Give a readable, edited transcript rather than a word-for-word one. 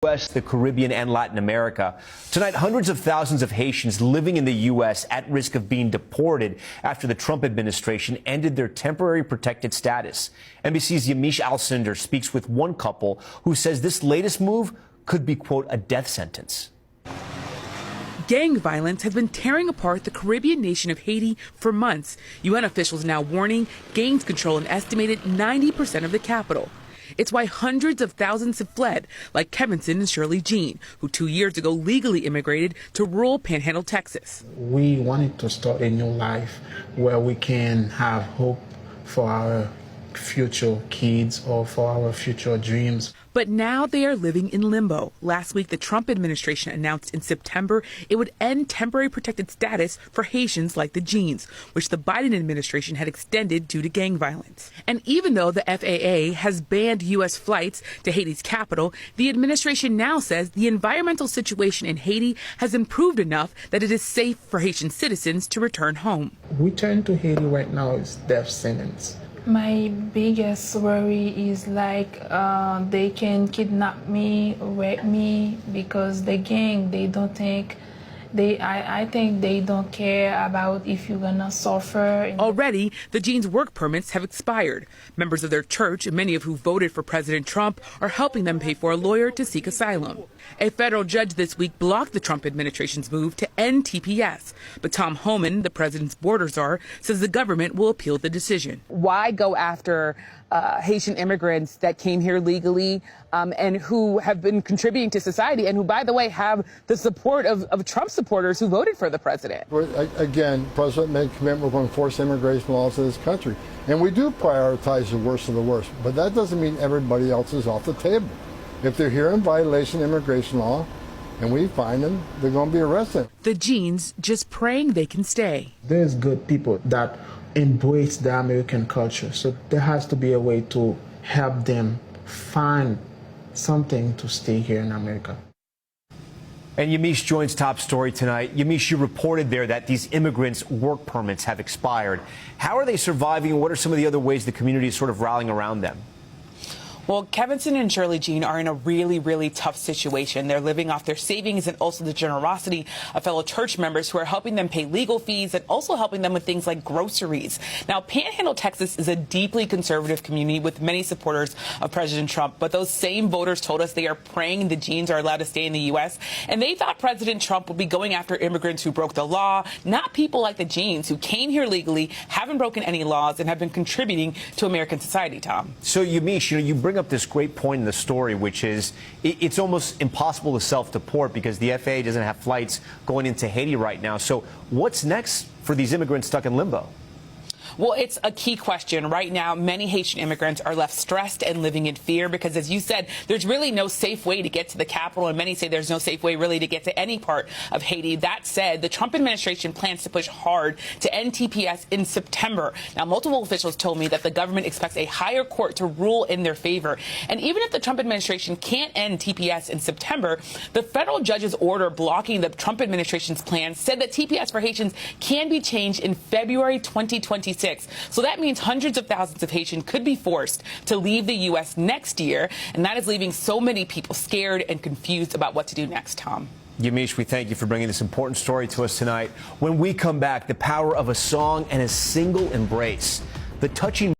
U.S., the Caribbean, and Latin America. Tonight, hundreds of thousands of Haitians living in the U.S. at risk of being deported after the Trump administration ended their temporary protected status. NBC's Yamiche Alcindor speaks with one couple who says this latest move could be, quote, a death sentence. Gang violence has been tearing apart the Caribbean nation of Haiti for months. UN officials now warning gangs control an estimated 90% of the capital. It's why hundreds of thousands have fled, like Kevinson and Shirley Jean, who 2 years ago legally immigrated to rural Panhandle, Texas. We wanted to start a new life where we can have hope for our future kids or for our future dreams. But now they are living in limbo. Last week, the Trump administration announced in September it would end temporary protected status for Haitians like the Jeans, which the Biden administration had extended due to gang violence. And even though the FAA has banned U.S. flights to Haiti's capital, the administration now says the environmental situation in Haiti has improved enough that it is safe for Haitian citizens to return home. Return to Haiti right now is death sentence. My biggest worry is like they can kidnap me, rape me, because the gang, they don't think, I think they don't care about if you're gonna suffer. Already, the Jeans' work permits have expired. Members of their church, many of who voted for President Trump, are helping them pay for a lawyer to seek asylum. A federal judge this week blocked the Trump administration's move to end TPS. But Tom Homan, the president's border czar, says the government will appeal the decision. Why go after Haitian immigrants that came here legally and who have been contributing to society and who, by the way, have the support of Trump supporters who voted for the president? Again, President made a commitment we're going to enforce immigration laws in this country. And we do prioritize the worst of the worst. But that doesn't mean everybody else is off the table. If they're here in violation of immigration law and we find them, they're going to be arrested. The Jeans just praying they can stay. There's good people that embrace the American culture, so there has to be a way to help them find something to stay here in America. And Yamiche joins Top Story tonight. Yamiche, you reported there that these immigrants' work permits have expired. How are they surviving, and what are some of the other ways the community is sort of rallying around them? Well, Kevinson and Shirley Jean are in a really, really tough situation. They're living off their savings and also the generosity of fellow church members who are helping them pay legal fees and also helping them with things like groceries. Now, Panhandle, Texas is a deeply conservative community with many supporters of President Trump. But those same voters told us they are praying the Jeans are allowed to stay in the U.S. And they thought President Trump would be going after immigrants who broke the law, not people like the Jeans who came here legally, haven't broken any laws, and have been contributing to American society, Tom. So, Yamiche, you bring up this great point in the story, which is it's almost impossible to self-deport because the FAA doesn't have flights going into Haiti right now. So what's next for these immigrants stuck in limbo? Well, it's a key question. Right now, many Haitian immigrants are left stressed and living in fear because, as you said, there's really no safe way to get to the capital, and many say there's no safe way really to get to any part of Haiti. That said, the Trump administration plans to push hard to end TPS in September. Now, multiple officials told me that the government expects a higher court to rule in their favor. And even if the Trump administration can't end TPS in September, the federal judge's order blocking the Trump administration's plan said that TPS for Haitians can be changed in February 2026. So that means hundreds of thousands of Haitians could be forced to leave the U.S. next year, and that is leaving so many people scared and confused about what to do next, Tom. Yamiche, we thank you for bringing this important story to us tonight. When we come back, the power of a song and a single embrace. The touching